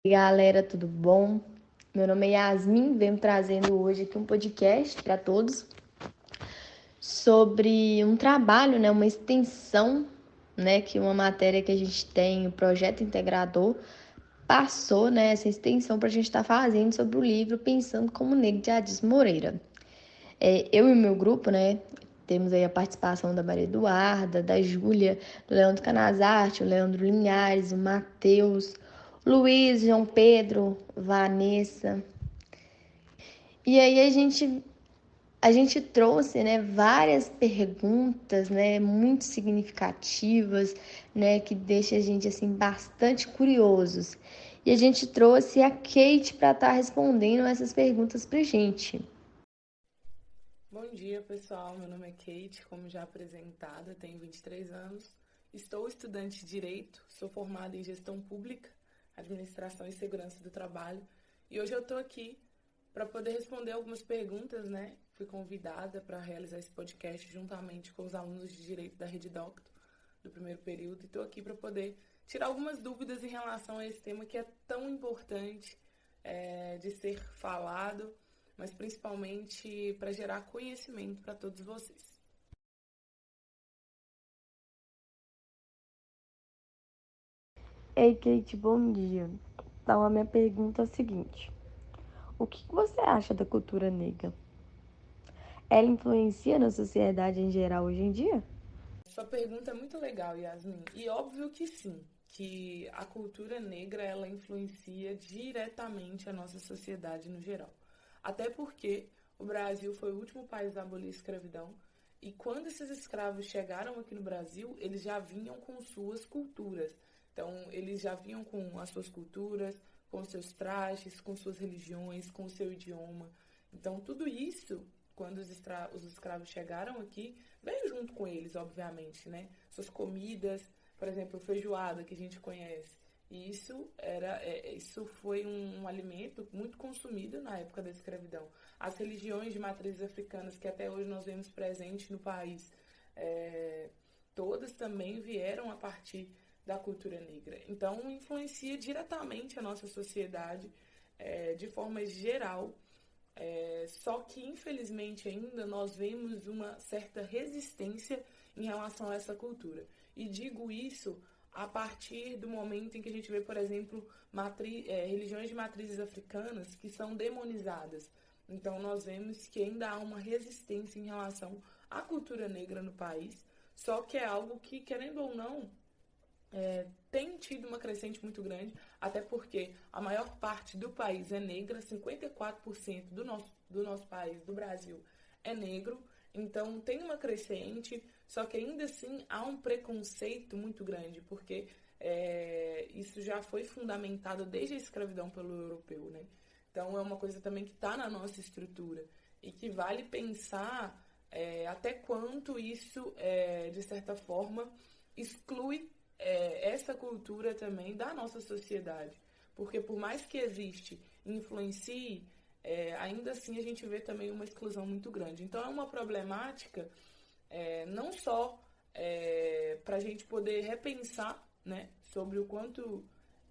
E aí, galera, tudo bom? Meu nome é Yasmin, venho trazendo hoje aqui um podcast para todos sobre um trabalho, né, uma extensão, né, que uma matéria que a gente tem, o projeto integrador, passou, né, essa extensão para a gente estar fazendo sobre o livro Pensando como Negro de Adis Moreira. Eu e o meu grupo, né, temos aí a participação da Maria Eduarda, da Júlia, do Leandro Canazarte, o Leandro Linhares, o Matheus, Luiz, João Pedro, Vanessa. E aí a gente trouxe, né, várias perguntas, né, muito significativas, né, que deixa a gente assim bastante curiosos. E a gente trouxe a Kate para estar respondendo essas perguntas pra gente. Bom dia, pessoal. Meu nome é Kate, como já apresentada, tenho 23 anos. Estou estudante de Direito, sou formada em Gestão Pública, Administração e Segurança do Trabalho. E hoje eu estou aqui para poder responder algumas perguntas, né? Fui convidada para realizar esse podcast juntamente com os alunos de Direito da Rede Docto, do primeiro período. E estou aqui para poder tirar algumas dúvidas em relação a esse tema que é tão importante de ser falado, mas principalmente para gerar conhecimento para todos vocês. Ei, Kate, bom dia. Então, a minha pergunta é a seguinte: o que você acha da cultura negra? Ela influencia na sociedade em geral hoje em dia? Sua pergunta é muito legal, Yasmin. E óbvio que sim, que a cultura negra ela influencia diretamente a nossa sociedade no geral. Até porque o Brasil foi o último país a abolir a escravidão. E quando esses escravos chegaram aqui no Brasil, eles já vinham com suas culturas. Então, eles já vinham com as suas culturas, com seus trajes, com suas religiões, com o seu idioma. Então, tudo isso, quando os escravos chegaram aqui, veio junto com eles, obviamente, né? Suas comidas, por exemplo, feijoada que a gente conhece. E isso foi um alimento muito consumido na época da escravidão. As religiões de matrizes africanas que até hoje nós vemos presentes no país, é, todas também vieram a partir da cultura negra. Então, influencia diretamente a nossa sociedade de forma geral, só que, infelizmente, ainda nós vemos uma certa resistência em relação a essa cultura. E digo isso a partir do momento em que a gente vê, por exemplo, religiões de matrizes africanas que são demonizadas. Então, nós vemos que ainda há uma resistência em relação à cultura negra no país, só que é algo que, querendo ou não, tem tido uma crescente muito grande, até porque a maior parte do país é negra, 54% do nosso país, do Brasil, é negro, então tem uma crescente, só que ainda assim há um preconceito muito grande, porque isso já foi fundamentado desde a escravidão pelo europeu, né? Então é uma coisa também que está na nossa estrutura e que vale pensar até quanto isso, de certa forma, exclui essa cultura também da nossa sociedade. Porque por mais que existe e influencie, ainda assim a gente vê também uma exclusão muito grande. Então é uma problemática não só para a gente poder repensar, né, sobre o quanto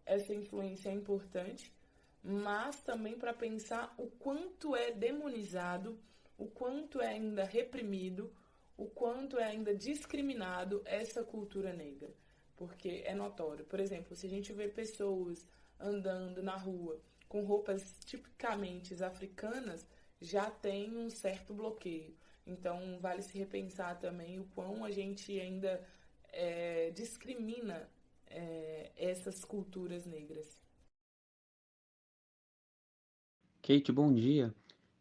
essa influência é importante, mas também para pensar o quanto é demonizado, o quanto é ainda reprimido, o quanto é ainda discriminado essa cultura negra. Porque é notório. Por exemplo, se a gente vê pessoas andando na rua com roupas tipicamente africanas, já tem um certo bloqueio. Então, vale se repensar também o quão a gente ainda discrimina essas culturas negras. Kate, bom dia.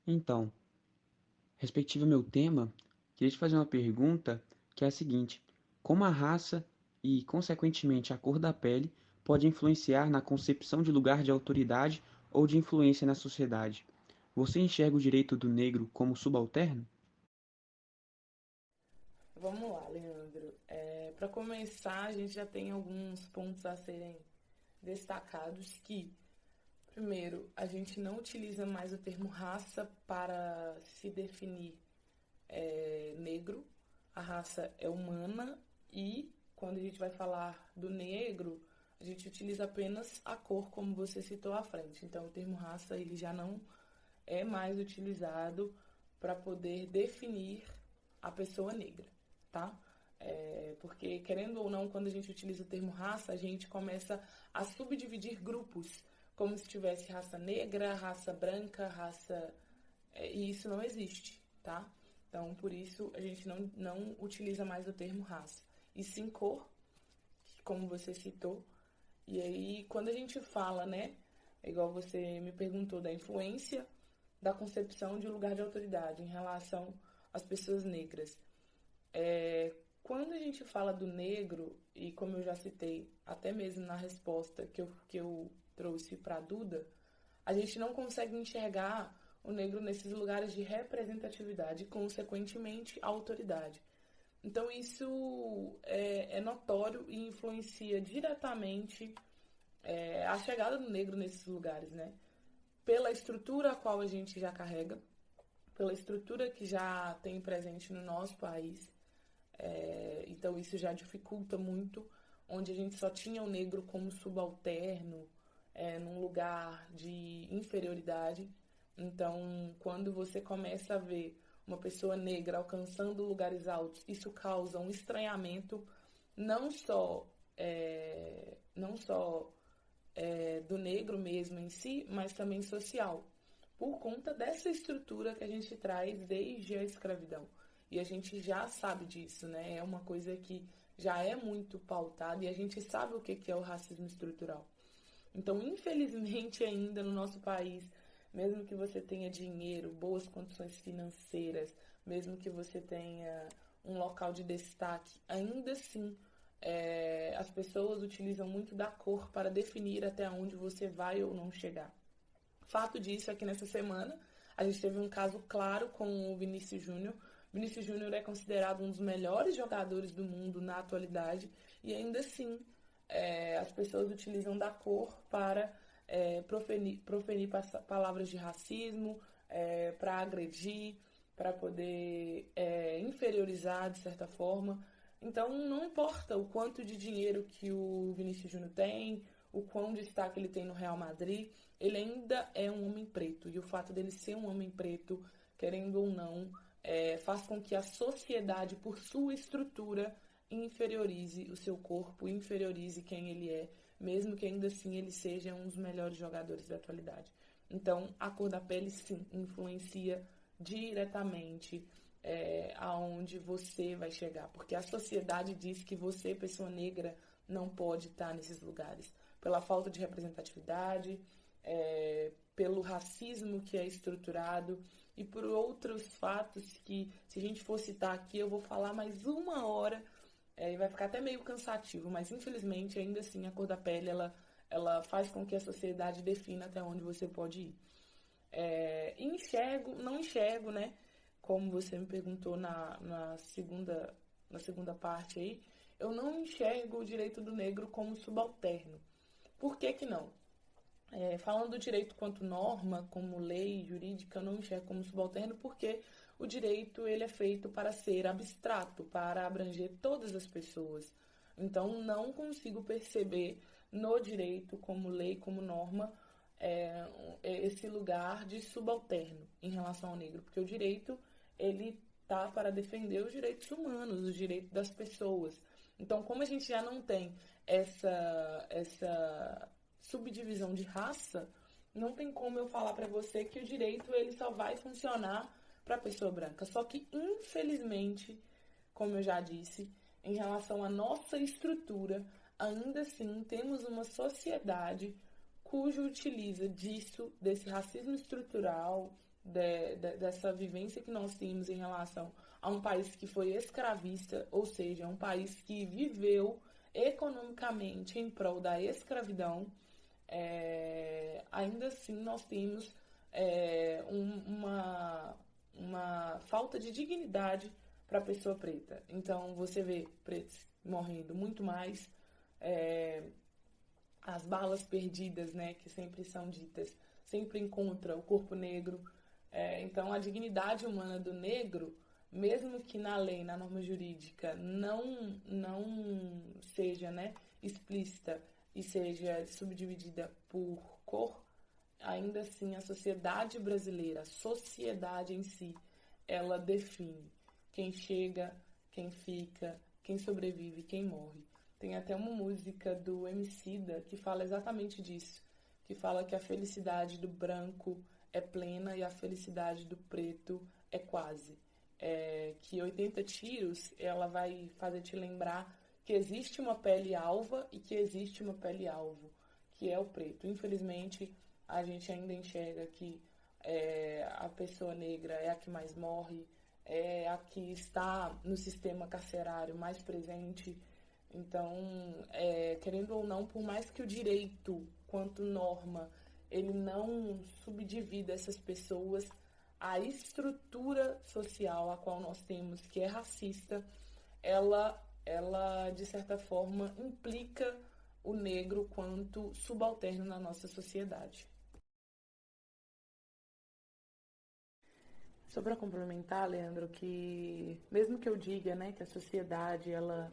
Então, respectivo ao meu tema, queria te fazer uma pergunta que é a seguinte: como a raça e, consequentemente, a cor da pele pode influenciar na concepção de lugar de autoridade ou de influência na sociedade? Você enxerga o direito do negro como subalterno? Vamos lá, Leandro. Para começar, a gente já tem alguns pontos a serem destacados que, primeiro, a gente não utiliza mais o termo raça para se definir negro. A raça é humana e, quando a gente vai falar do negro, a gente utiliza apenas a cor, como você citou à frente. Então, o termo raça, ele já não é mais utilizado para poder definir a pessoa negra, tá? Porque, querendo ou não, quando a gente utiliza o termo raça, a gente começa a subdividir grupos, como se tivesse raça negra, raça branca, raça... e isso não existe, tá? Então, por isso, a gente não utiliza mais o termo raça. E sim cor, como você citou. E aí, quando a gente fala, né, igual você me perguntou, da influência da concepção de um lugar de autoridade em relação às pessoas negras. Quando a gente fala do negro, e como eu já citei, até mesmo na resposta que eu trouxe para a Duda, a gente não consegue enxergar o negro nesses lugares de representatividade e, consequentemente, autoridade. Então, isso é notório e influencia diretamente a chegada do negro nesses lugares, né? Pela estrutura a qual a gente já carrega, pela estrutura que já tem presente no nosso país. Então, isso já dificulta muito, onde a gente só tinha o negro como subalterno, num lugar de inferioridade. Então, quando você começa a ver uma pessoa negra alcançando lugares altos, isso causa um estranhamento não só do negro mesmo em si, mas também social, por conta dessa estrutura que a gente traz desde a escravidão. E a gente já sabe disso, né? É uma coisa que já é muito pautada e a gente sabe o que é o racismo estrutural. Então, infelizmente, ainda no nosso país, mesmo que você tenha dinheiro, boas condições financeiras, mesmo que você tenha um local de destaque, ainda assim, as pessoas utilizam muito da cor para definir até onde você vai ou não chegar. Fato disso é que nessa semana a gente teve um caso claro com o Vinícius Júnior. Vinícius Júnior é considerado um dos melhores jogadores do mundo na atualidade e ainda assim as pessoas utilizam da cor para proferir palavras de racismo, para agredir, para poder inferiorizar de certa forma. Então, não importa o quanto de dinheiro que o Vinícius Júnior tem, o quão destaque ele tem no Real Madrid, ele ainda é um homem preto. E o fato dele ser um homem preto, querendo ou não, faz com que a sociedade, por sua estrutura, inferiorize o seu corpo, inferiorize quem ele é, mesmo que ainda assim ele seja um dos melhores jogadores da atualidade. Então, a cor da pele, sim, influencia diretamente aonde você vai chegar, porque a sociedade diz que você, pessoa negra, não pode estar nesses lugares, pela falta de representatividade, pelo racismo que é estruturado e por outros fatos que, se a gente for citar aqui, eu vou falar mais 1 hora e vai ficar até meio cansativo, mas infelizmente, ainda assim, a cor da pele, ela faz com que a sociedade defina até onde você pode ir. Não enxergo, né? Como você me perguntou na segunda parte aí, eu não enxergo o direito do negro como subalterno. Por que que não? Falando do direito quanto norma, como lei jurídica, eu não enxergo como subalterno porque o direito ele é feito para ser abstrato, para abranger todas as pessoas. Então, não consigo perceber no direito, como lei, como norma, esse lugar de subalterno em relação ao negro, porque o direito ele tá para defender os direitos humanos, os direitos das pessoas. Então, como a gente já não tem essa subdivisão de raça, não tem como eu falar para você que o direito ele só vai funcionar para a pessoa branca. Só que, infelizmente, como eu já disse, em relação à nossa estrutura, ainda assim temos uma sociedade cujo utiliza desse racismo estrutural, dessa vivência que nós temos em relação a um país que foi escravista, ou seja, um país que viveu economicamente em prol da escravidão. Ainda assim nós temos uma falta de dignidade para a pessoa preta. Então você vê pretos morrendo muito mais, as balas perdidas, né, que sempre são ditas, sempre encontra o corpo negro. Então a dignidade humana do negro, mesmo que na lei, na norma jurídica, não seja, né, explícita e seja subdividida por cor, ainda assim a sociedade brasileira, a sociedade em si, ela define quem chega, quem fica, quem sobrevive, quem morre. Tem até uma música do Emicida que fala exatamente disso, que fala que a felicidade do branco é plena e a felicidade do preto é quase. Que 80 tiros, ela vai fazer te lembrar que existe uma pele alva e que existe uma pele alvo, que é o preto. Infelizmente, a gente ainda enxerga que a pessoa negra é a que mais morre, é a que está no sistema carcerário mais presente. Então, querendo ou não, por mais que o direito, quanto norma, ele não subdivida essas pessoas, a estrutura social a qual nós temos, que é racista, ela de certa forma, implica o negro quanto subalterno na nossa sociedade. Só para complementar, Leandro, que mesmo que eu diga, né, que a sociedade ela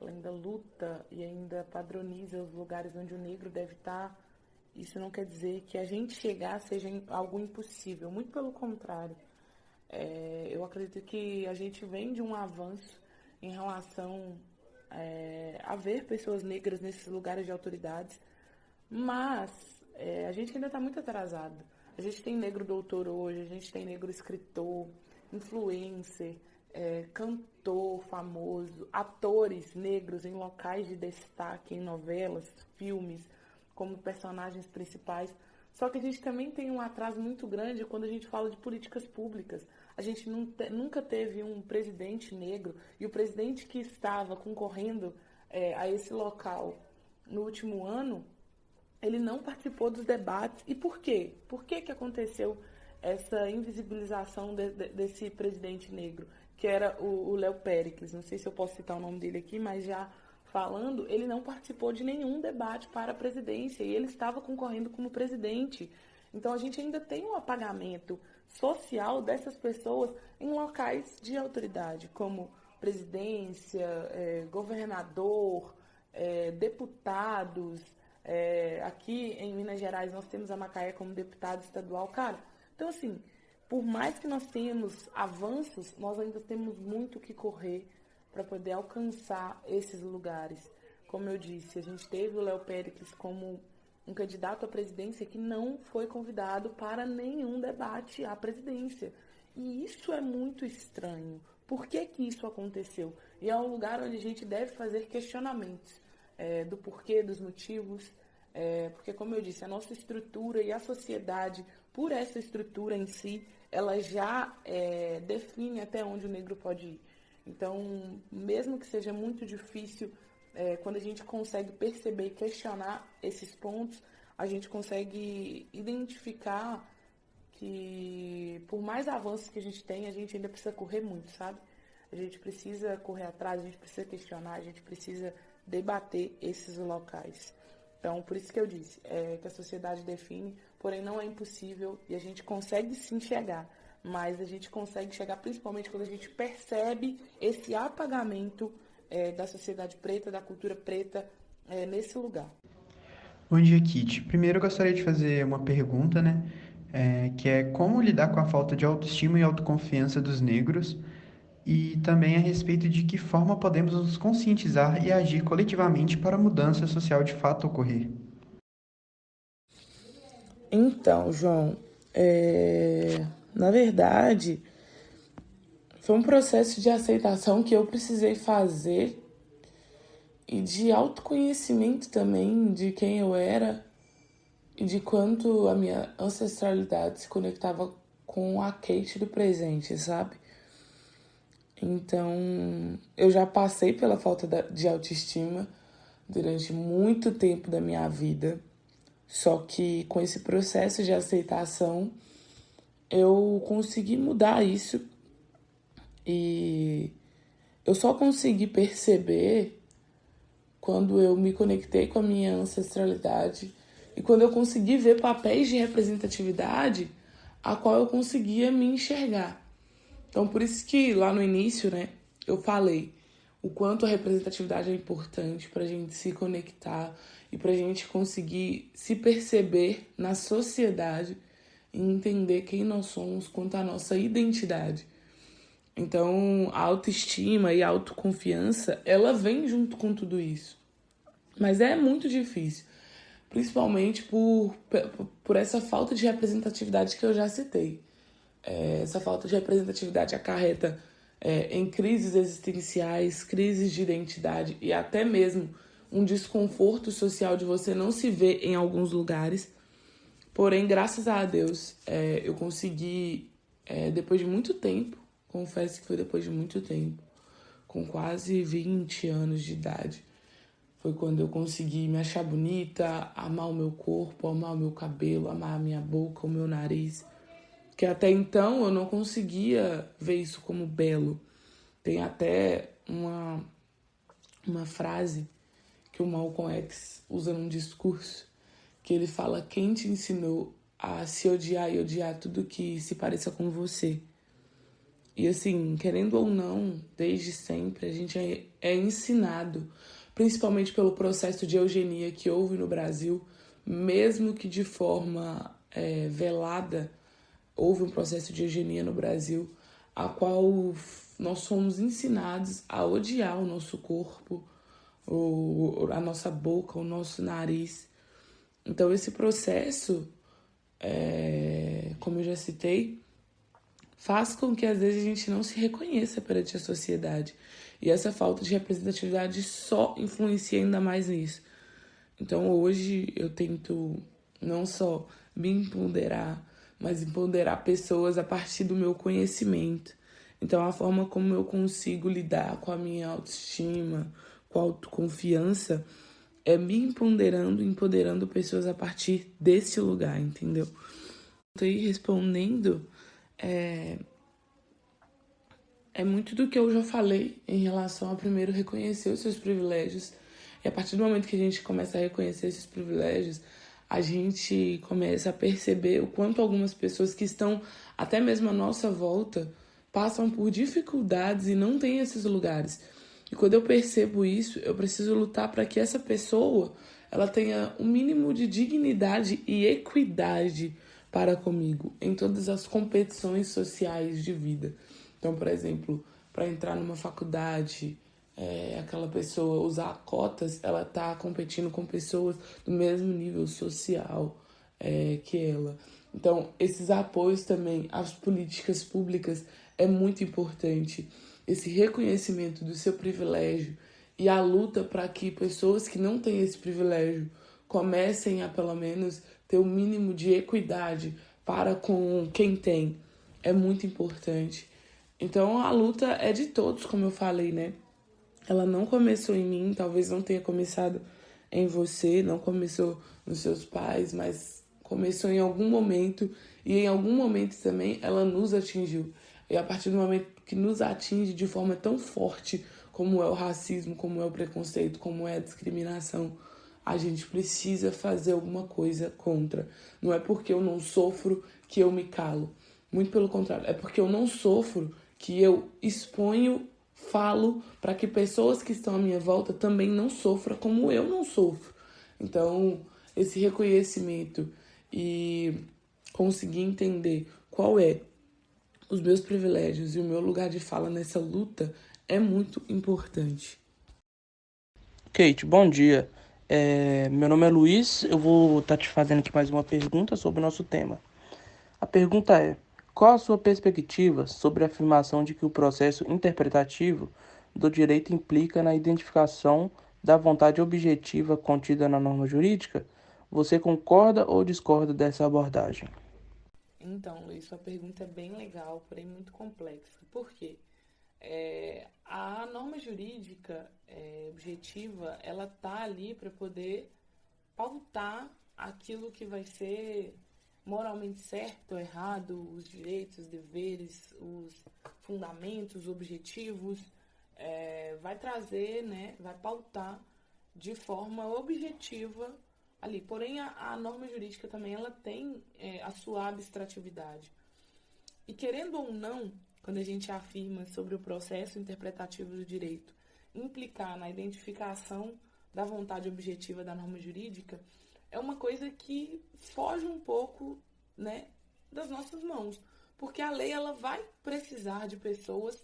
ainda luta e ainda padroniza os lugares onde o negro deve estar, isso não quer dizer que a gente chegar seja algo impossível, muito pelo contrário. Eu acredito que a gente vem de um avanço em relação a ver pessoas negras nesses lugares de autoridades, mas a gente ainda está muito atrasado. A gente tem negro doutor hoje, a gente tem negro escritor, influencer, cantor famoso, atores negros em locais de destaque, em novelas, filmes, como personagens principais. Só que a gente também tem um atraso muito grande quando a gente fala de políticas públicas. A gente nunca teve um presidente negro, e o presidente que estava concorrendo a esse local no último ano, ele não participou dos debates. E por quê? Por que aconteceu essa invisibilização desse presidente negro, que era o Léo Péricles? Não sei se eu posso citar o nome dele aqui, mas já falando, ele não participou de nenhum debate para a presidência e ele estava concorrendo como presidente. Então a gente ainda tem um apagamento social dessas pessoas em locais de autoridade, como presidência, governador, deputados. Aqui em Minas Gerais nós temos a Macaé como deputado estadual. Cara, então assim, por mais que nós tenhamos avanços, nós ainda temos muito que correr para poder alcançar esses lugares. Como eu disse, a gente teve o Léo Péricles como um candidato à presidência que não foi convidado para nenhum debate à presidência. E isso é muito estranho. Por que isso aconteceu? E é um lugar onde a gente deve fazer questionamentos do porquê, dos motivos, porque, como eu disse, a nossa estrutura e a sociedade, por essa estrutura em si, ela já define até onde o negro pode ir. Então, mesmo que seja muito difícil, quando a gente consegue perceber e questionar esses pontos, a gente consegue identificar que, por mais avanços que a gente tem, a gente ainda precisa correr muito, sabe? A gente precisa correr atrás, a gente precisa questionar, a gente precisa debater esses locais. Então, por isso que eu disse, que a sociedade define, porém não é impossível e a gente consegue sim chegar. Mas a gente consegue chegar principalmente quando a gente percebe esse apagamento da sociedade preta, da cultura preta nesse lugar. Bom dia, Kitty. Primeiro eu gostaria de fazer uma pergunta, né? Que é como lidar com a falta de autoestima e autoconfiança dos negros e também a respeito de que forma podemos nos conscientizar e agir coletivamente para a mudança social de fato ocorrer. Então, João, na verdade, foi um processo de aceitação que eu precisei fazer e de autoconhecimento também de quem eu era e de quanto a minha ancestralidade se conectava com a Kate do presente, sabe? Então, eu já passei pela falta de autoestima durante muito tempo da minha vida, só que com esse processo de aceitação, eu consegui mudar isso e eu só consegui perceber quando eu me conectei com a minha ancestralidade e quando eu consegui ver papéis de representatividade a qual eu conseguia me enxergar. Então, por isso que lá no início, né, eu falei, o quanto a representatividade é importante para a gente se conectar e para a gente conseguir se perceber na sociedade e entender quem nós somos quanto à nossa identidade. Então, a autoestima e a autoconfiança, ela vem junto com tudo isso. Mas é muito difícil, principalmente por essa falta de representatividade que eu já citei. Essa falta de representatividade acarreta em crises existenciais, crises de identidade e até mesmo um desconforto social de você não se ver em alguns lugares. Porém, graças a Deus, eu consegui, depois de muito tempo, confesso que foi depois de muito tempo, com quase 20 anos de idade, foi quando eu consegui me achar bonita, amar o meu corpo, amar o meu cabelo, amar a minha boca, o meu nariz. Que até então eu não conseguia ver isso como belo. Tem até uma frase que o Malcolm X usa num discurso, que ele fala: quem te ensinou a se odiar e odiar tudo que se pareça com você? E assim, querendo ou não, desde sempre a gente é ensinado, principalmente pelo processo de eugenia que houve no Brasil, mesmo que de forma velada, houve um processo de eugenia no Brasil, a qual nós somos ensinados a odiar o nosso corpo, a nossa boca, o nosso nariz. Então esse processo, como eu já citei, faz com que às vezes a gente não se reconheça perante a sociedade. E essa falta de representatividade só influencia ainda mais nisso. Então hoje eu tento não só me empoderar, mas empoderar pessoas a partir do meu conhecimento. Então a forma como eu consigo lidar com a minha autoestima, com a autoconfiança, é me empoderando pessoas a partir desse lugar, entendeu? Estou aí respondendo, é muito do que eu já falei em relação a primeiro reconhecer os seus privilégios. E a partir do momento que a gente começa a reconhecer esses privilégios, a gente começa a perceber o quanto algumas pessoas que estão até mesmo à nossa volta passam por dificuldades e não têm esses lugares. E quando eu percebo isso, eu preciso lutar para que essa pessoa ela tenha um mínimo de dignidade e equidade para comigo em todas as competições sociais de vida. Então, por exemplo, para entrar numa faculdade, aquela pessoa usar cotas, ela está competindo com pessoas do mesmo nível social que ela. Então, esses apoios também às políticas públicas é muito importante. Esse reconhecimento do seu privilégio e a luta para que pessoas que não têm esse privilégio comecem a, pelo menos, ter o mínimo de equidade para com quem tem é muito importante. Então, a luta é de todos, como eu falei, né? Ela não começou em mim, talvez não tenha começado em você, não começou nos seus pais, mas começou em algum momento e em algum momento também ela nos atingiu. E a partir do momento que nos atinge de forma tão forte, como é o racismo, como é o preconceito, como é a discriminação, a gente precisa fazer alguma coisa contra. Não é porque eu não sofro que eu me calo. Muito pelo contrário, é porque eu não sofro que eu exponho, falo para que pessoas que estão à minha volta também não sofram como eu não sofro. Então, esse reconhecimento e conseguir entender qual é os meus privilégios e o meu lugar de fala nessa luta é muito importante. Kate, bom dia. Meu nome é Luiz, eu vou estar te fazendo aqui mais uma pergunta sobre o nosso tema. A pergunta é: qual a sua perspectiva sobre a afirmação de que o processo interpretativo do direito implica na identificação da vontade objetiva contida na norma jurídica? Você concorda ou discorda dessa abordagem? Então, Luiz, sua pergunta é bem legal, porém muito complexa. Por quê? A norma jurídica objetiva, ela tá ali para poder pautar aquilo que vai ser moralmente certo ou errado, os direitos, os deveres, os fundamentos, os objetivos, vai trazer, né, vai pautar de forma objetiva ali. Porém, a norma jurídica também ela tem a sua abstratividade. E querendo ou não, quando a gente afirma sobre o processo interpretativo do direito implicar na identificação da vontade objetiva da norma jurídica é uma coisa que foge um pouco, né, das nossas mãos, porque a lei ela vai precisar de pessoas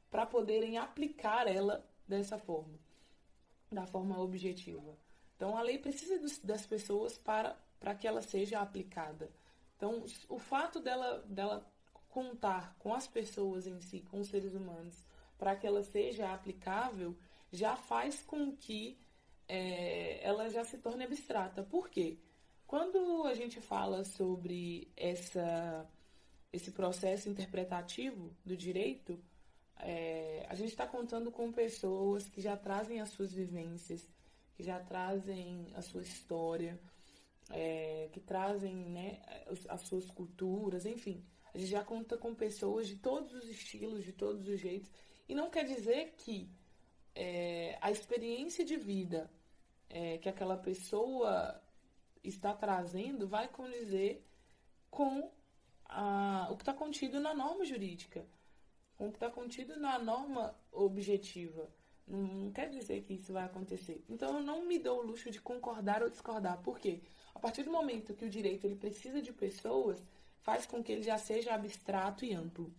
para poderem aplicar ela dessa forma, da forma objetiva. Então, a lei precisa das pessoas para que ela seja aplicada. Então, o fato dela contar com as pessoas em si, com os seres humanos, para que ela seja aplicável, já faz com que ela já se torne abstrata. Por quê? Quando a gente fala sobre esse processo interpretativo do direito, a gente está contando com pessoas que já trazem as suas vivências, que já trazem a sua história, que trazem, né, as suas culturas, enfim. A gente já conta com pessoas de todos os estilos, de todos os jeitos. E não quer dizer que a experiência de vida que aquela pessoa está trazendo vai condizer com o que está contido na norma jurídica, com o que está contido na norma objetiva. Não quer dizer que isso vai acontecer. Então, eu não me dou o luxo de concordar ou discordar. Por quê? A partir do momento que o direito ele precisa de pessoas, faz com que ele já seja abstrato e amplo.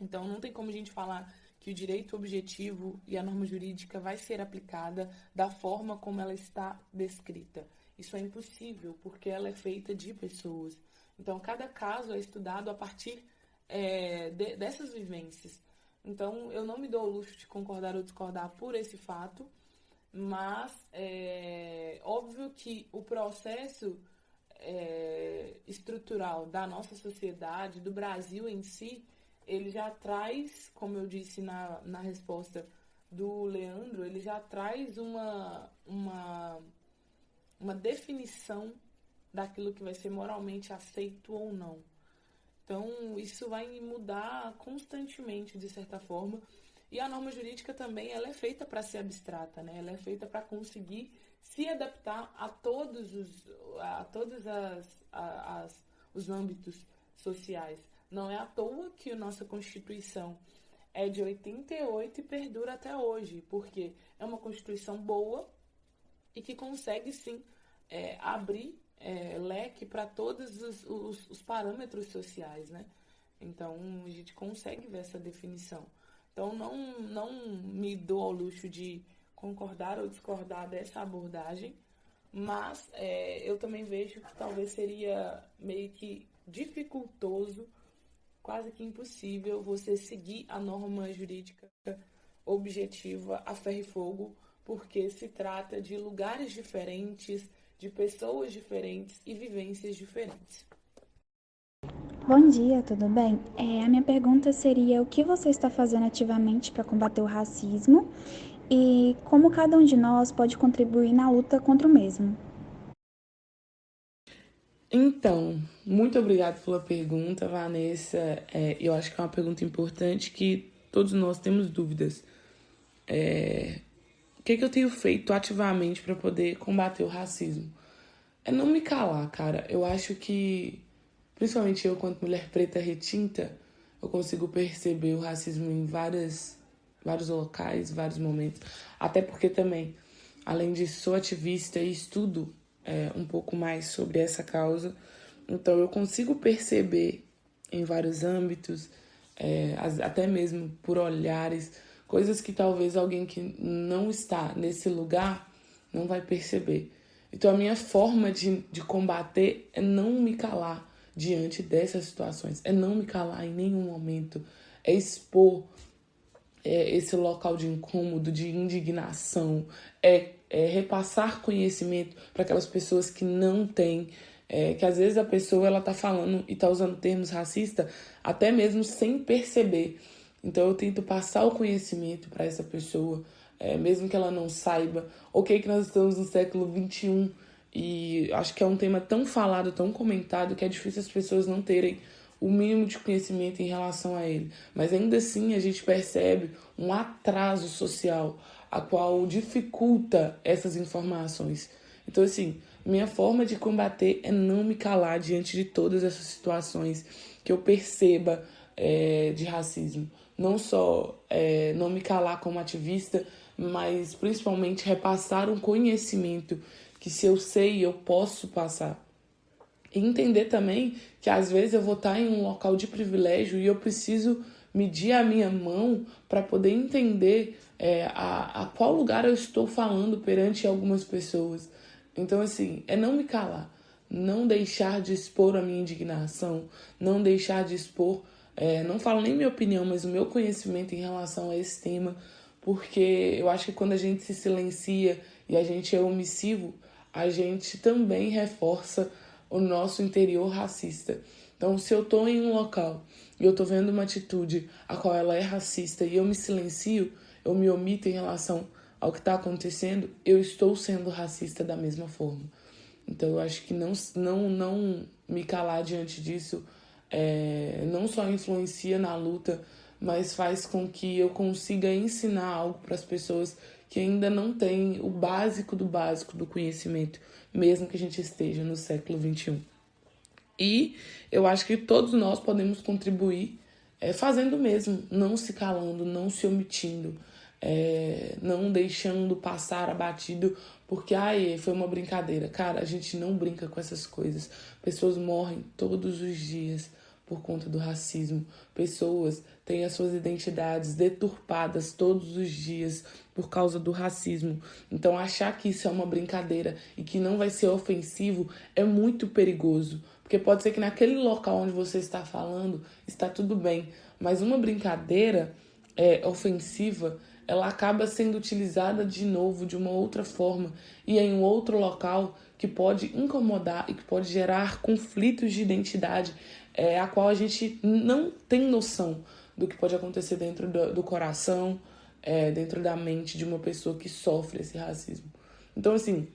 Então, não tem como a gente falar que o direito objetivo e a norma jurídica vai ser aplicada da forma como ela está descrita. Isso é impossível, porque ela é feita de pessoas. Então, cada caso é estudado a partir dessas vivências. Então, eu não me dou o luxo de concordar ou discordar por esse fato, mas é óbvio que o processo estrutural da nossa sociedade, do Brasil em si, ele já traz, como eu disse na resposta do Leandro, ele já traz uma definição daquilo que vai ser moralmente aceito ou não. Então, isso vai mudar constantemente, de certa forma. E a norma jurídica também ela é feita para ser abstrata, né? Ela é feita para conseguir se adaptar a todos os âmbitos sociais. Não é à toa que a nossa Constituição é de 88 e perdura até hoje, porque é uma Constituição boa e que consegue, sim, abrir leque para todos os parâmetros sociais, né? Então, a gente consegue ver essa definição. Então, não me dou ao luxo de concordar ou discordar dessa abordagem, mas eu também vejo que talvez seria meio que dificultoso, quase que impossível, você seguir a norma jurídica objetiva a ferro e fogo, porque se trata de lugares diferentes, de pessoas diferentes e vivências diferentes. Bom dia, tudo bem? A minha pergunta seria: o que você está fazendo ativamente para combater o racismo e como cada um de nós pode contribuir na luta contra o mesmo? Então, muito obrigada pela pergunta, Vanessa. Eu acho que é uma pergunta importante que todos nós temos dúvidas. O que eu tenho feito ativamente para poder combater o racismo? É não me calar, cara. Eu acho que, principalmente eu, quanto mulher preta retinta, eu consigo perceber o racismo em vários locais, vários momentos. Até porque também, além de sou ativista e estudo um pouco mais sobre essa causa, então eu consigo perceber em vários âmbitos, até mesmo por olhares, coisas que talvez alguém que não está nesse lugar não vai perceber. Então, a minha forma de combater é não me calar diante dessas situações, é não me calar em nenhum momento, é expor esse local de incômodo, de indignação, repassar conhecimento para aquelas pessoas que não têm, que às vezes a pessoa ela está falando e está usando termos racistas até mesmo sem perceber. Então, eu tento passar o conhecimento para essa pessoa, mesmo que ela não saiba. Ok, que nós estamos no século XXI e acho que é um tema tão falado, tão comentado, que é difícil as pessoas não terem o mínimo de conhecimento em relação a ele. Mas ainda assim a gente percebe um atraso social, a qual dificulta essas informações. Então, assim, minha forma de combater é não me calar diante de todas essas situações que eu perceba de racismo. Não só não me calar como ativista, mas principalmente repassar um conhecimento que, se eu sei, eu posso passar. E entender também que às vezes eu vou estar em um local de privilégio e eu preciso medir a minha mão para poder entender a qual lugar eu estou falando perante algumas pessoas. Então, assim, é não me calar, não deixar de expor a minha indignação, não deixar de expor, não falo nem minha opinião, mas o meu conhecimento em relação a esse tema, porque eu acho que quando a gente se silencia e a gente é omissivo, a gente também reforça o nosso interior racista. Então, se eu estou em um local e eu estou vendo uma atitude a qual ela é racista e eu me silencio, eu me omito em relação ao que está acontecendo, eu estou sendo racista da mesma forma. Então, eu acho que não me calar diante disso não só influencia na luta, mas faz com que eu consiga ensinar algo para as pessoas que ainda não têm o básico do conhecimento, mesmo que a gente esteja no século XXI. E eu acho que todos nós podemos contribuir fazendo o mesmo, não se calando, não se omitindo, não deixando passar abatido porque foi uma brincadeira. Cara, a gente não brinca com essas coisas. Pessoas morrem todos os dias por conta do racismo. Pessoas têm as suas identidades deturpadas todos os dias por causa do racismo. Então, achar que isso é uma brincadeira e que não vai ser ofensivo é muito perigoso. Porque pode ser que naquele local onde você está falando está tudo bem, mas uma brincadeira ofensiva, ela acaba sendo utilizada de novo de uma outra forma e em um outro local que pode incomodar e que pode gerar conflitos de identidade, a qual a gente não tem noção do que pode acontecer dentro do coração, dentro da mente de uma pessoa que sofre esse racismo. Então, assim,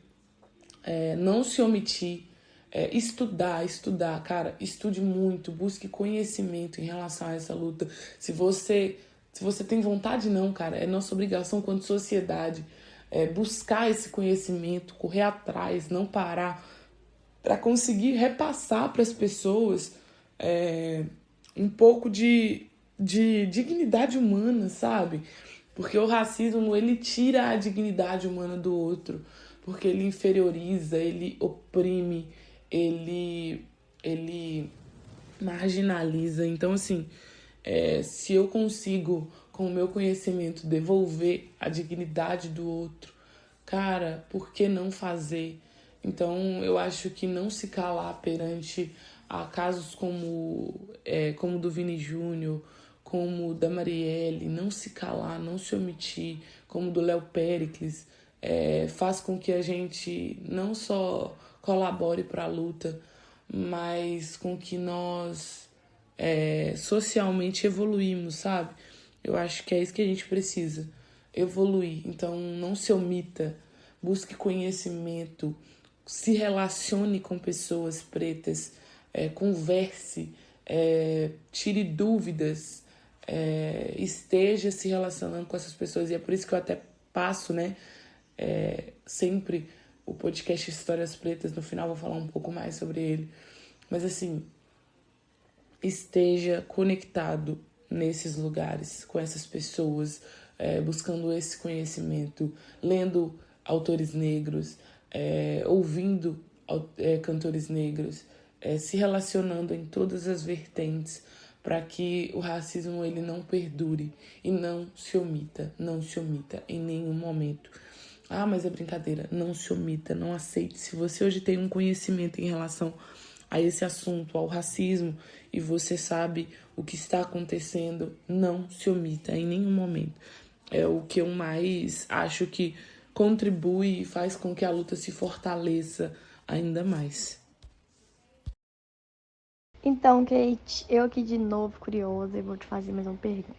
não se omitir, estudar, cara, estude muito, busque conhecimento em relação a essa luta. Se você tem vontade, não, cara, é nossa obrigação quanto sociedade buscar esse conhecimento, correr atrás, não parar, para conseguir repassar para as pessoas um pouco de dignidade humana, sabe? Porque o racismo, ele tira a dignidade humana do outro, porque ele inferioriza, ele oprime, ele marginaliza. Então, assim, se eu consigo, com o meu conhecimento, devolver a dignidade do outro, cara, por que não fazer? Então, eu acho que não se calar perante a casos como o do Vini Júnior, como o da Marielle, não se calar, não se omitir, como o do Léo Péricles, faz com que a gente não só colabore para a luta, mas com que nós socialmente evoluímos, sabe? Eu acho que é isso que a gente precisa, evoluir. Então, não se omita, busque conhecimento, se relacione com pessoas pretas, converse, tire dúvidas, esteja se relacionando com essas pessoas. E é por isso que eu até passo, sempre o podcast Histórias Pretas. No final vou falar um pouco mais sobre ele. Mas assim, esteja conectado nesses lugares, com essas pessoas, buscando esse conhecimento, lendo autores negros, ouvindo cantores negros, se relacionando em todas as vertentes, para que o racismo ele não perdure e não se omita em nenhum momento. Mas é brincadeira, não se omita, não aceite. Se você hoje tem um conhecimento em relação a esse assunto, ao racismo, e você sabe o que está acontecendo, não se omita em nenhum momento. É o que eu mais acho que contribui e faz com que a luta se fortaleça ainda mais. Então, Kate, eu aqui de novo, curiosa, e vou te fazer mais uma pergunta.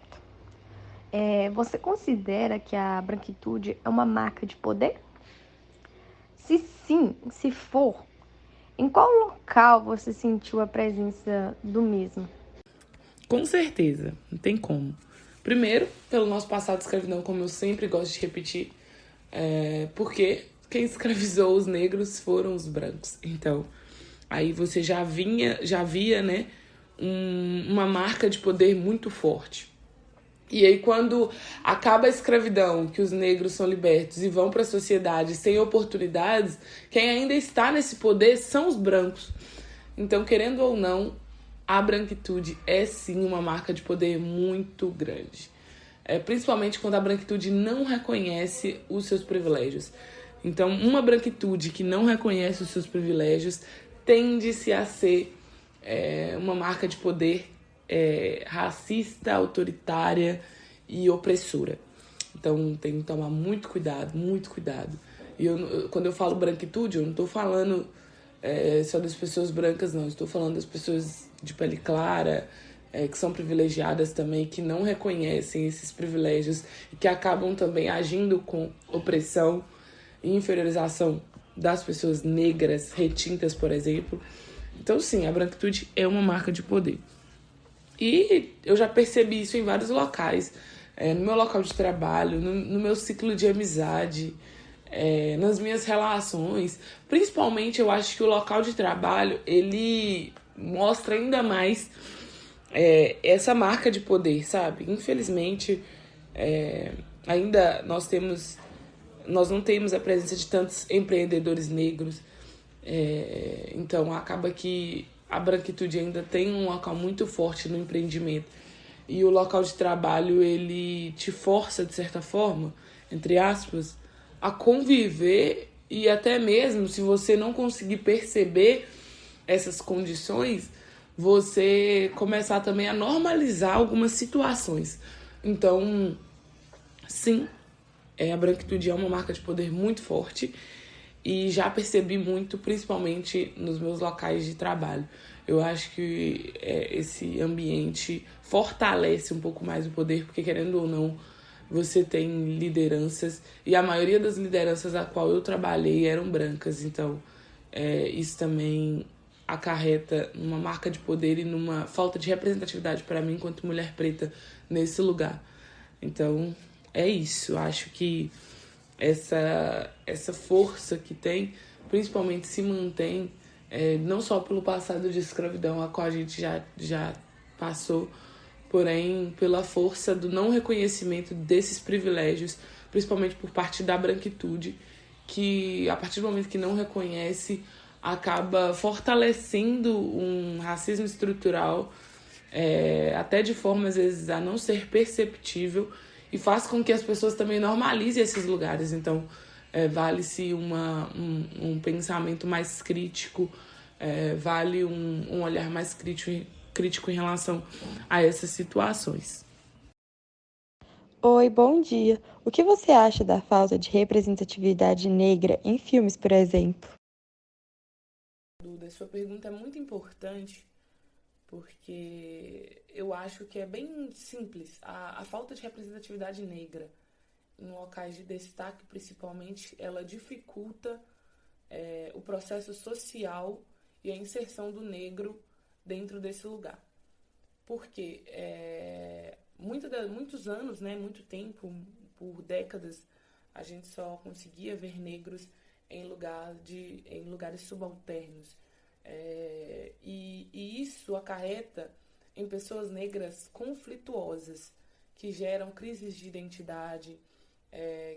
Você considera que a branquitude é uma marca de poder? Se sim, se for, em qual local você sentiu a presença do mesmo? Com certeza, não tem como. Primeiro, pelo nosso passado de escravidão, como eu sempre gosto de repetir, porque quem escravizou os negros foram os brancos. Então, aí você já via, né, uma marca de poder muito forte. E aí, quando acaba a escravidão, que os negros são libertos e vão para a sociedade sem oportunidades, quem ainda está nesse poder são os brancos. Então, querendo ou não, a branquitude é sim uma marca de poder muito grande. Principalmente quando a branquitude não reconhece os seus privilégios. Então, uma branquitude que não reconhece os seus privilégios tende-se a ser uma marca de poder racista, autoritária e opressora. Então, tem que tomar muito cuidado, muito cuidado. E quando eu falo branquitude, eu não estou falando só das pessoas brancas, não. Estou falando das pessoas de pele clara, que são privilegiadas também, que não reconhecem esses privilégios e que acabam também agindo com opressão e inferiorização das pessoas negras, retintas, por exemplo. Então, sim, a branquitude é uma marca de poder. E eu já percebi isso em vários locais. No meu local de trabalho, no meu ciclo de amizade, nas minhas relações. Principalmente, eu acho que o local de trabalho, ele mostra ainda mais essa marca de poder, sabe? Infelizmente, ainda nós não temos a presença de tantos empreendedores negros. Então, acaba que a branquitude ainda tem um local muito forte no empreendimento. E o local de trabalho, ele te força, de certa forma, entre aspas, a conviver e até mesmo, se você não conseguir perceber essas condições, você começar também a normalizar algumas situações. Então, sim, a branquitude é uma marca de poder muito forte e já percebi muito, principalmente nos meus locais de trabalho. Eu acho que esse ambiente fortalece um pouco mais o poder, porque, querendo ou não, você tem lideranças, e a maioria das lideranças a qual eu trabalhei eram brancas. Então, isso também acarreta numa marca de poder e numa falta de representatividade para mim enquanto mulher preta nesse lugar. Então, é isso. Acho que essa força que tem, principalmente se mantém, não só pelo passado de escravidão a qual a gente já passou, porém pela força do não reconhecimento desses privilégios, principalmente por parte da branquitude, que a partir do momento que não reconhece, acaba fortalecendo um racismo estrutural, até de forma às vezes a não ser perceptível, e faz com que as pessoas também normalizem esses lugares. Então, vale-se um pensamento mais crítico, vale um olhar mais crítico em relação a essas situações. Oi, bom dia. O que você acha da falta de representatividade negra em filmes, por exemplo? Duda, sua pergunta é muito importante, porque eu acho que é bem simples. A falta de representatividade negra em locais de destaque, principalmente, ela dificulta o processo social e a inserção do negro dentro desse lugar. Porque muitos anos, né, muito tempo, por décadas, a gente só conseguia ver negros em lugares subalternos. E isso acarreta em pessoas negras conflituosas, que geram crises de identidade,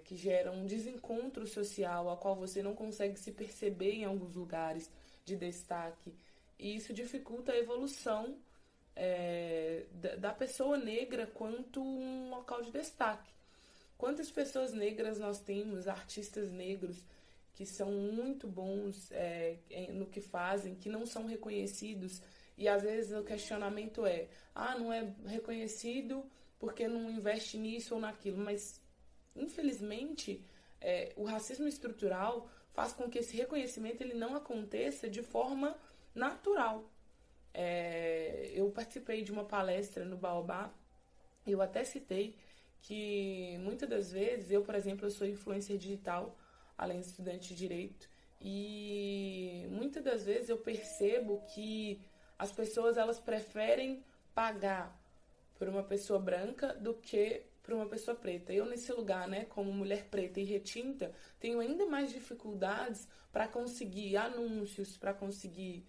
que geram um desencontro social, a qual você não consegue se perceber em alguns lugares de destaque. E isso dificulta a evolução da pessoa negra quanto um local de destaque. Quantas pessoas negras nós temos, artistas negros, que são muito bons no que fazem, que não são reconhecidos, e às vezes o questionamento não é reconhecido porque não investe nisso ou naquilo, mas infelizmente o racismo estrutural faz com que esse reconhecimento ele não aconteça de forma natural. Eu participei de uma palestra no Baobá, eu até citei que muitas das vezes, por exemplo, eu sou influencer digital, além de estudante de Direito, e muitas das vezes eu percebo que as pessoas elas preferem pagar por uma pessoa branca do que por uma pessoa preta. Eu, nesse lugar, né, como mulher preta e retinta, tenho ainda mais dificuldades para conseguir anúncios, para conseguir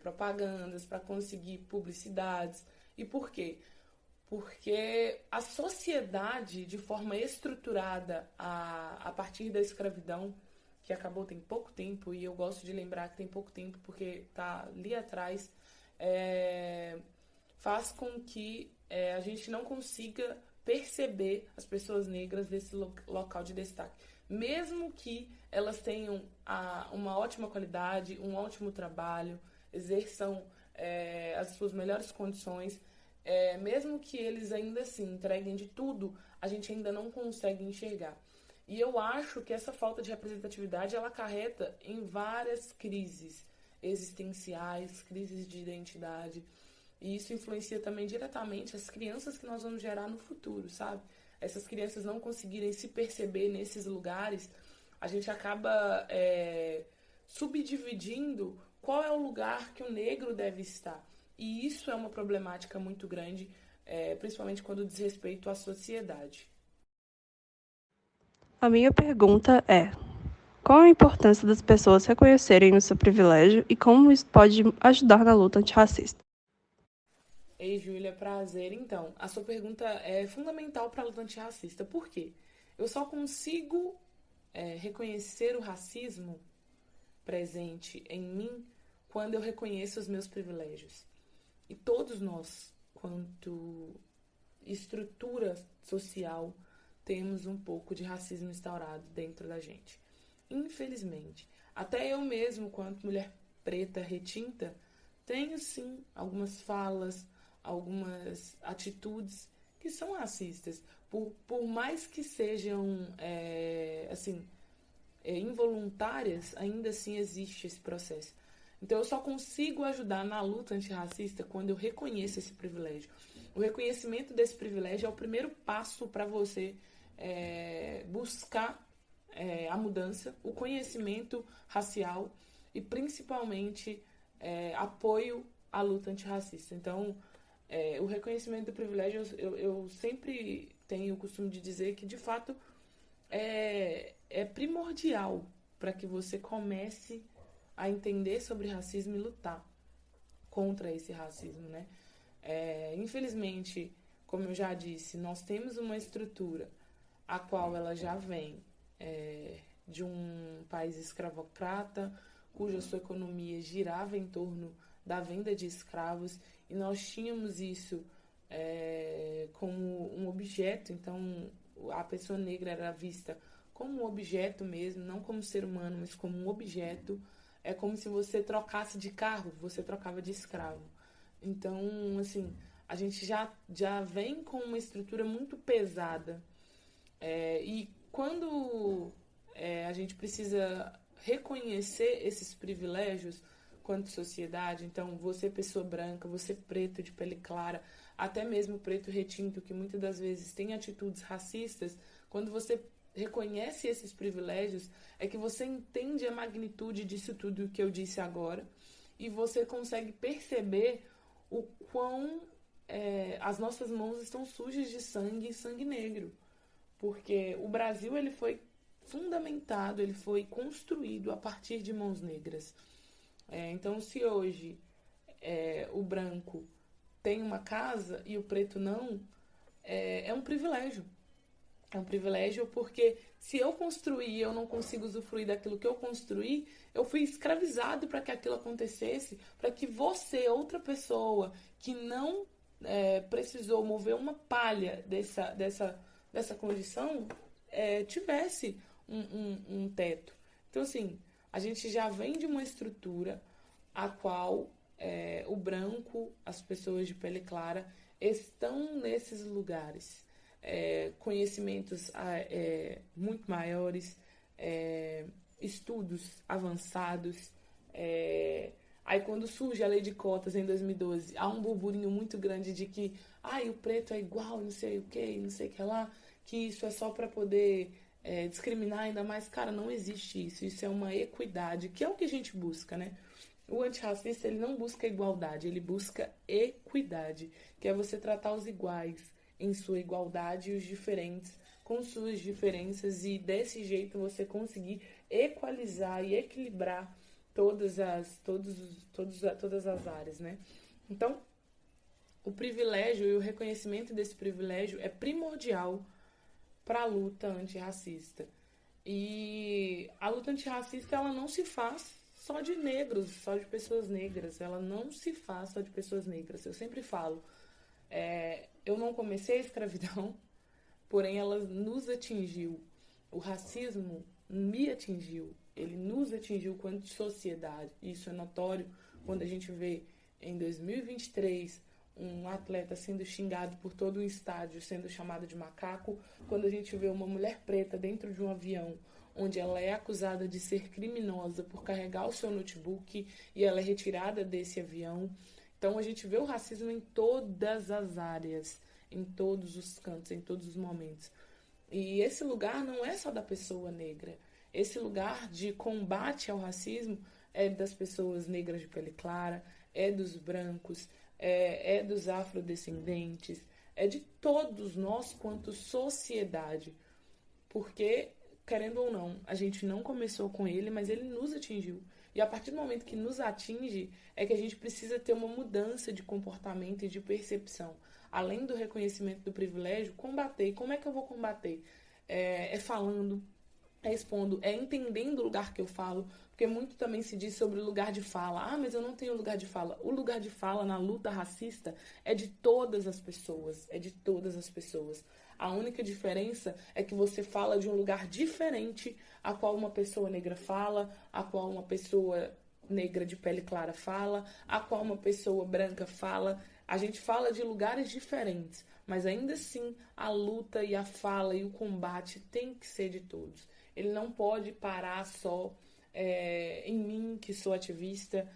propagandas, para conseguir publicidades. E por quê? porque a sociedade, de forma estruturada a partir da escravidão, que acabou tem pouco tempo, e eu gosto de lembrar que tem pouco tempo porque está ali atrás, faz com que a gente não consiga perceber as pessoas negras desse local de destaque. Mesmo que elas tenham uma ótima qualidade, um ótimo trabalho, exerçam as suas melhores condições, mesmo que eles ainda assim entreguem de tudo, a gente ainda não consegue enxergar. E eu acho que essa falta de representatividade, ela acarreta em várias crises existenciais, crises de identidade. E isso influencia também diretamente as crianças que nós vamos gerar no futuro, sabe? Essas crianças não conseguirem se perceber nesses lugares, a gente acaba subdividindo qual é o lugar que o negro deve estar. E isso é uma problemática muito grande, principalmente quando diz respeito à sociedade. A minha pergunta é: qual a importância das pessoas reconhecerem o seu privilégio e como isso pode ajudar na luta antirracista? Ei, Júlia, prazer. Então, a sua pergunta é fundamental para a luta antirracista. Por quê? Eu só consigo reconhecer o racismo presente em mim quando eu reconheço os meus privilégios. E todos nós, quanto estrutura social, temos um pouco de racismo instaurado dentro da gente. Infelizmente. Até eu mesmo, quanto mulher preta retinta, tenho sim algumas falas, algumas atitudes que são racistas. Por mais que sejam involuntárias, ainda assim existe esse processo. Então eu só consigo ajudar na luta antirracista quando eu reconheço esse privilégio. O reconhecimento desse privilégio é o primeiro passo para você buscar a mudança, o conhecimento racial e principalmente apoio à luta antirracista. Então, o reconhecimento do privilégio, eu sempre tenho o costume de dizer que, de fato, é primordial para que você comece a entender sobre racismo e lutar contra esse racismo, né? Infelizmente, como eu já disse, nós temos uma estrutura a qual ela já vem de um país escravocrata, cuja sua economia girava em torno da venda de escravos, e nós tínhamos isso como um objeto. Então a pessoa negra era vista como um objeto mesmo, não como ser humano, mas como um objeto. É como se você trocasse de carro, você trocava de escravo. Então, assim, a gente já vem com uma estrutura muito pesada. E quando a gente precisa reconhecer esses privilégios quanto sociedade, então você pessoa branca, você preto de pele clara, até mesmo preto retinto, que muitas das vezes tem atitudes racistas, quando você reconhece esses privilégios, é que você entende a magnitude disso tudo que eu disse agora, e você consegue perceber o quão as nossas mãos estão sujas de sangue e sangue negro. Porque o Brasil ele foi fundamentado, ele foi construído a partir de mãos negras. Então, se hoje o branco tem uma casa e o preto não, é um privilégio. É um privilégio porque se eu construir e eu não consigo usufruir daquilo que eu construí, eu fui escravizado para que aquilo acontecesse, para que você, outra pessoa, que não precisou mover uma palha dessa condição, tivesse um teto. Então, assim, a gente já vem de uma estrutura a qual o branco, as pessoas de pele clara, estão nesses lugares. Conhecimentos muito maiores, estudos avançados. Aí quando surge a lei de cotas em 2012, há um burburinho muito grande de que o preto é igual, não sei o que, não sei o que lá, que isso é só para poder discriminar ainda mais. Cara, não existe isso. Isso é uma equidade, que é o que a gente busca, né? O antirracista, ele não busca igualdade, ele busca equidade, que é você tratar os iguais em sua igualdade e os diferentes com suas diferenças, e desse jeito você conseguir equalizar e equilibrar todas as áreas, né? Então, o privilégio e o reconhecimento desse privilégio é primordial para a luta antirracista. E a luta antirracista, ela não se faz só de negros, só de pessoas negras. Ela não se faz só de pessoas negras. Eu sempre falo, eu não comecei a escravidão, porém ela nos atingiu. O racismo me atingiu, ele nos atingiu quanto sociedade. Isso é notório quando a gente vê em 2023 um atleta sendo xingado por todo o estádio, sendo chamado de macaco, quando a gente vê uma mulher preta dentro de um avião, onde ela é acusada de ser criminosa por carregar o seu notebook e ela é retirada desse avião. Então a gente vê o racismo em todas as áreas, em todos os cantos, em todos os momentos. E esse lugar não é só da pessoa negra. Esse lugar de combate ao racismo é das pessoas negras de pele clara, é dos brancos, é dos afrodescendentes, é de todos nós quanto sociedade. Porque, querendo ou não, a gente não começou com ele, mas ele nos atingiu. E a partir do momento que nos atinge, é que a gente precisa ter uma mudança de comportamento e de percepção. Além do reconhecimento do privilégio, combater. Como é que eu vou combater? É falando, é expondo, é entendendo o lugar que eu falo, porque muito também se diz sobre o lugar de fala. Ah, mas eu não tenho lugar de fala. O lugar de fala na luta racista é de todas as pessoas, é de todas as pessoas. A única diferença é que você fala de um lugar diferente a qual uma pessoa negra fala, a qual uma pessoa negra de pele clara fala, a qual uma pessoa branca fala. A gente fala de lugares diferentes, mas ainda assim a luta e a fala e o combate tem que ser de todos. Ele não pode parar só em mim, que sou ativista,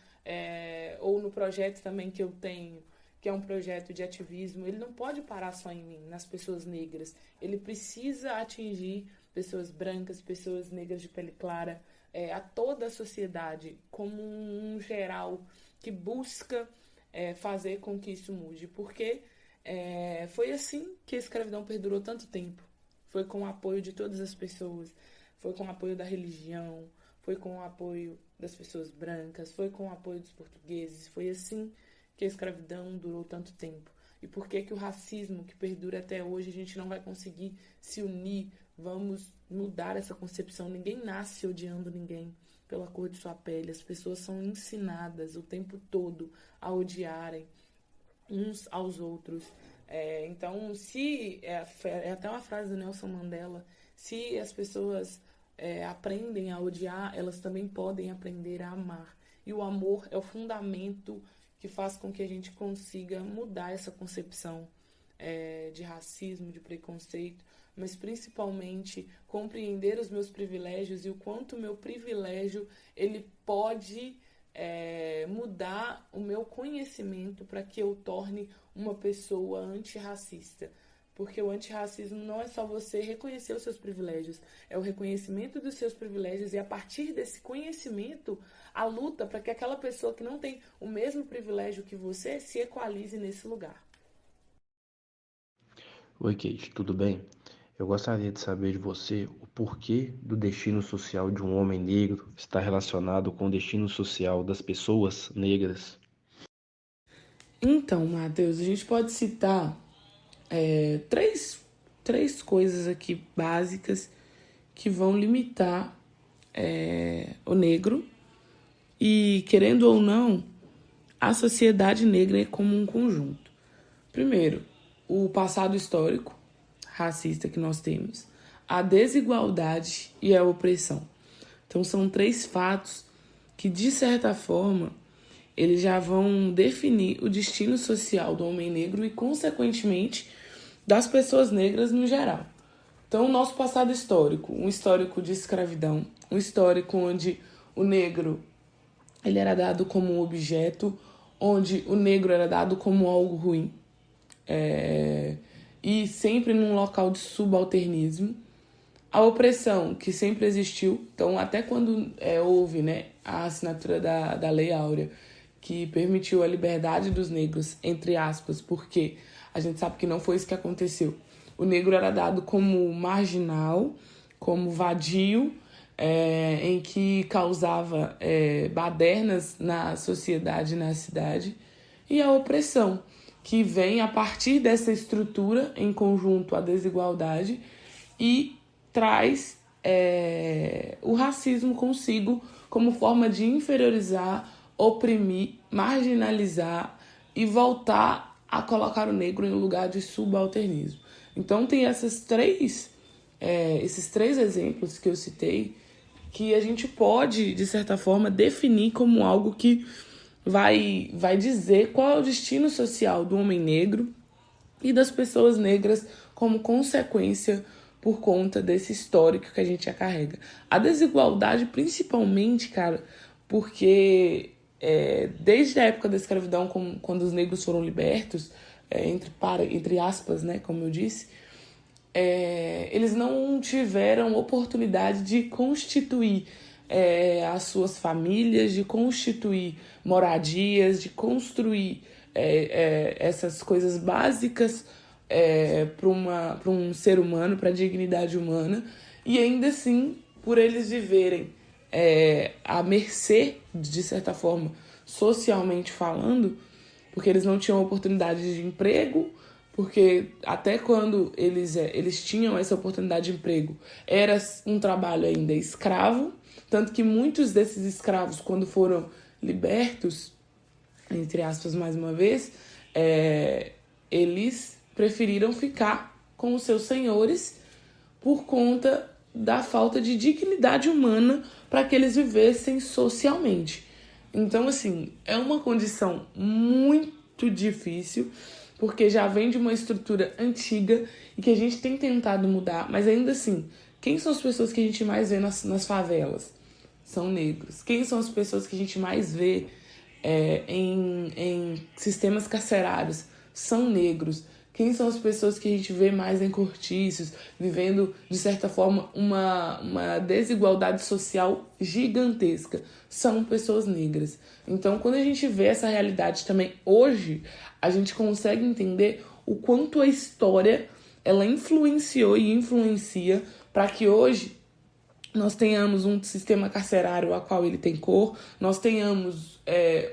ou no projeto também que eu tenho, que é um projeto de ativismo. Ele não pode parar só em mim, nas pessoas negras. Ele precisa atingir pessoas brancas, pessoas negras de pele clara, a toda a sociedade, como um geral que busca fazer com que isso mude. Porque foi assim que a escravidão perdurou tanto tempo. Foi com o apoio de todas as pessoas, foi com o apoio da religião, foi com o apoio das pessoas brancas, foi com o apoio dos portugueses. Foi assim que a escravidão durou tanto tempo. E por que que o racismo, que perdura até hoje, a gente não vai conseguir se unir? Vamos mudar essa concepção. Ninguém nasce odiando ninguém pela cor de sua pele. As pessoas são ensinadas o tempo todo a odiarem uns aos outros. Então, se é até uma frase do Nelson Mandela, se as pessoas aprendem a odiar, elas também podem aprender a amar. E o amor é o fundamento que faz com que a gente consiga mudar essa concepção de racismo, de preconceito, mas principalmente compreender os meus privilégios e o quanto o meu privilégio ele pode mudar o meu conhecimento para que eu torne uma pessoa antirracista. Porque o antirracismo não é só você reconhecer os seus privilégios, é o reconhecimento dos seus privilégios e, a partir desse conhecimento, a luta para que aquela pessoa que não tem o mesmo privilégio que você se equalize nesse lugar. Oi, Kate, tudo bem? Eu gostaria de saber de você o porquê do destino social de um homem negro estar relacionado com o destino social das pessoas negras. Então, Matheus, a gente pode citar três coisas aqui básicas que vão limitar o negro e, querendo ou não, a sociedade negra como um conjunto. Primeiro, o passado histórico racista que nós temos, a desigualdade e a opressão. Então, são três fatos que, de certa forma, eles já vão definir o destino social do homem negro e, consequentemente, das pessoas negras no geral. Então, o nosso passado histórico, um histórico de escravidão, um histórico onde o negro ele era dado como um objeto, onde o negro era dado como algo ruim, e sempre num local de subalternismo. A opressão, que sempre existiu, então até quando houve a assinatura da Lei Áurea, que permitiu a liberdade dos negros, entre aspas, porque a gente sabe que não foi isso que aconteceu. O negro era dado como marginal, como vadio, em que causava badernas na sociedade, na cidade, e a opressão, que vem a partir dessa estrutura em conjunto à desigualdade e traz o racismo consigo como forma de inferiorizar, oprimir, marginalizar e voltar a colocar o negro em um lugar de subalternismo. Então tem esses três exemplos que eu citei que a gente pode, de certa forma, definir como algo que vai dizer qual é o destino social do homem negro e das pessoas negras como consequência por conta desse histórico que a gente já carrega. A desigualdade, principalmente, cara, porque desde a época da escravidão, quando os negros foram libertos, entre aspas, né, como eu disse, eles não tiveram oportunidade de constituir as suas famílias, de constituir moradias, de construir essas coisas básicas para um ser humano, para a dignidade humana, e ainda assim, por eles viverem à mercê, de certa forma, socialmente falando, porque eles não tinham oportunidade de emprego, porque até quando eles tinham essa oportunidade de emprego, era um trabalho ainda escravo, tanto que muitos desses escravos, quando foram libertos, entre aspas mais uma vez, eles preferiram ficar com os seus senhores por conta da falta de dignidade humana para que eles vivessem socialmente. Então, assim, é uma condição muito difícil, porque já vem de uma estrutura antiga e que a gente tem tentado mudar, mas ainda assim, quem são as pessoas que a gente mais vê nas favelas? São negros. Quem são as pessoas que a gente mais vê em sistemas carcerários? São negros. Quem são as pessoas que a gente vê mais em cortiços, vivendo, de certa forma, uma desigualdade social gigantesca? São pessoas negras. Então, quando a gente vê essa realidade também hoje, a gente consegue entender o quanto a história ela influenciou e influencia para que hoje nós tenhamos um sistema carcerário ao qual ele tem cor, nós tenhamos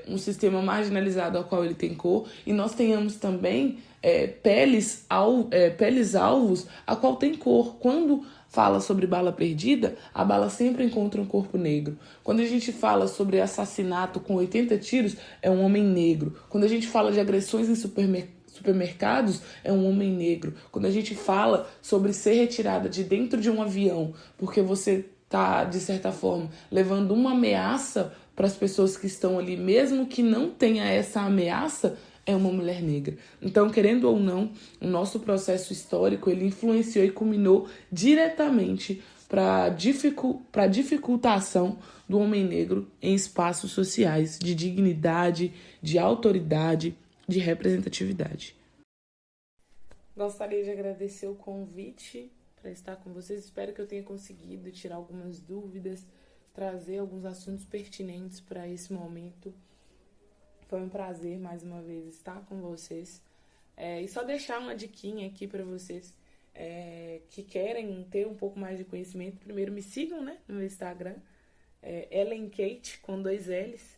um sistema marginalizado ao qual ele tem cor, e nós tenhamos também peles alvos a qual tem cor. Quando fala sobre bala perdida, a bala sempre encontra um corpo negro. Quando a gente fala sobre assassinato com 80 tiros, é um homem negro. Quando a gente fala de agressões em supermercados, é um homem negro. Quando a gente fala sobre ser retirada de dentro de um avião porque você está, de certa forma, levando uma ameaça para as pessoas que estão ali, mesmo que não tenha essa ameaça, é uma mulher negra. Então, querendo ou não, o nosso processo histórico ele influenciou e culminou diretamente para a dificultação do homem negro em espaços sociais de dignidade, de autoridade, de representatividade. Gostaria de agradecer o convite para estar com vocês. Espero que eu tenha conseguido tirar algumas dúvidas, trazer alguns assuntos pertinentes para esse momento. Foi um prazer, mais uma vez, estar com vocês. E só deixar uma diquinha aqui para vocês que querem ter um pouco mais de conhecimento. Primeiro, me sigam, né, no meu Instagram, Ellen Kate, com 2 L's.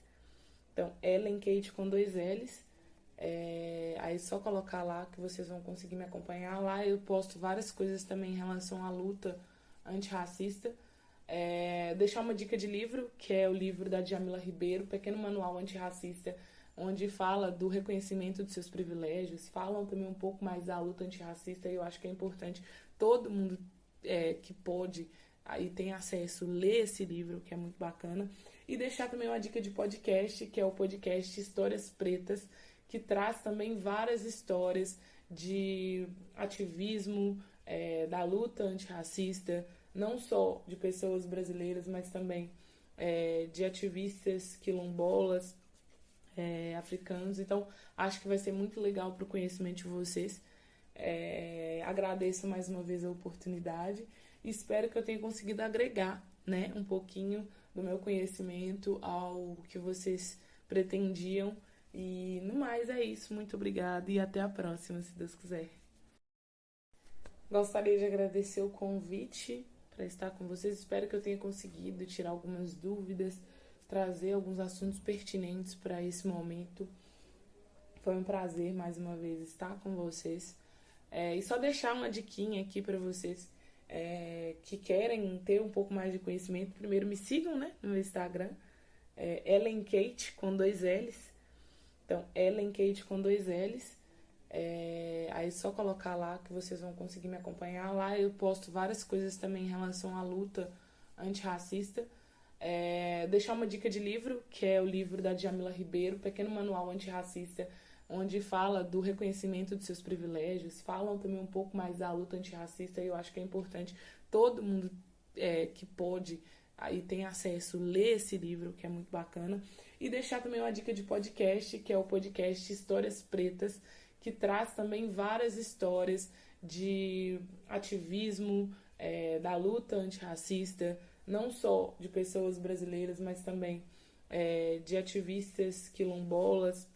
Então, Ellen Kate com 2 L's. Aí é só colocar lá que vocês vão conseguir me acompanhar. Lá eu posto várias coisas também em relação à luta antirracista. Deixar uma dica de livro, que é o livro da Djamila Ribeiro, Pequeno Manual Antirracista, onde fala do reconhecimento de seus privilégios, falam também um pouco mais da luta antirracista, e eu acho que é importante todo mundo que pode, aí tem acesso, ler esse livro, que é muito bacana. E deixar também uma dica de podcast, que é o podcast Histórias Pretas, que traz também várias histórias de ativismo, da luta antirracista, não só de pessoas brasileiras, mas também de ativistas quilombolas, africanos. Então, acho que vai ser muito legal para o conhecimento de vocês. Agradeço mais uma vez a oportunidade e espero que eu tenha conseguido agregar, né, um pouquinho do meu conhecimento ao que vocês pretendiam. E no mais é isso. Muito obrigada e até a próxima, se Deus quiser. Gostaria de agradecer o convite para estar com vocês. Espero que eu tenha conseguido tirar algumas dúvidas, trazer alguns assuntos pertinentes para esse momento. Foi um prazer, mais uma vez, estar com vocês. E só deixar uma diquinha aqui para vocês que querem ter um pouco mais de conhecimento. Primeiro, me sigam, né, no meu Instagram, Ellen Kate, com 2 L's. Então, Ellen Kate com 2 L's. Aí é só colocar lá que vocês vão conseguir me acompanhar. Lá eu posto várias coisas também em relação à luta antirracista. Deixar uma dica de livro, que é o livro da Djamila Ribeiro, Pequeno Manual Antirracista, onde fala do reconhecimento de seus privilégios, falam também um pouco mais da luta antirracista, e eu acho que é importante todo mundo que pode aí tem acesso, ler esse livro, que é muito bacana. E deixar também uma dica de podcast, que é o podcast Histórias Pretas, que traz também várias histórias de ativismo, da luta antirracista, não só de pessoas brasileiras, mas também de ativistas quilombolas,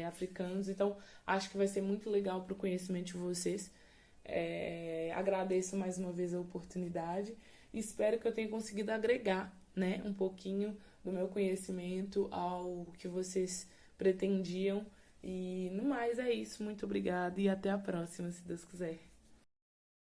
africanos. Então, acho que vai ser muito legal para o conhecimento de vocês. Agradeço mais uma vez a oportunidade e espero que eu tenha conseguido agregar, né, um pouquinho do meu conhecimento ao que vocês pretendiam. E no mais é isso. Muito obrigada e até a próxima, se Deus quiser.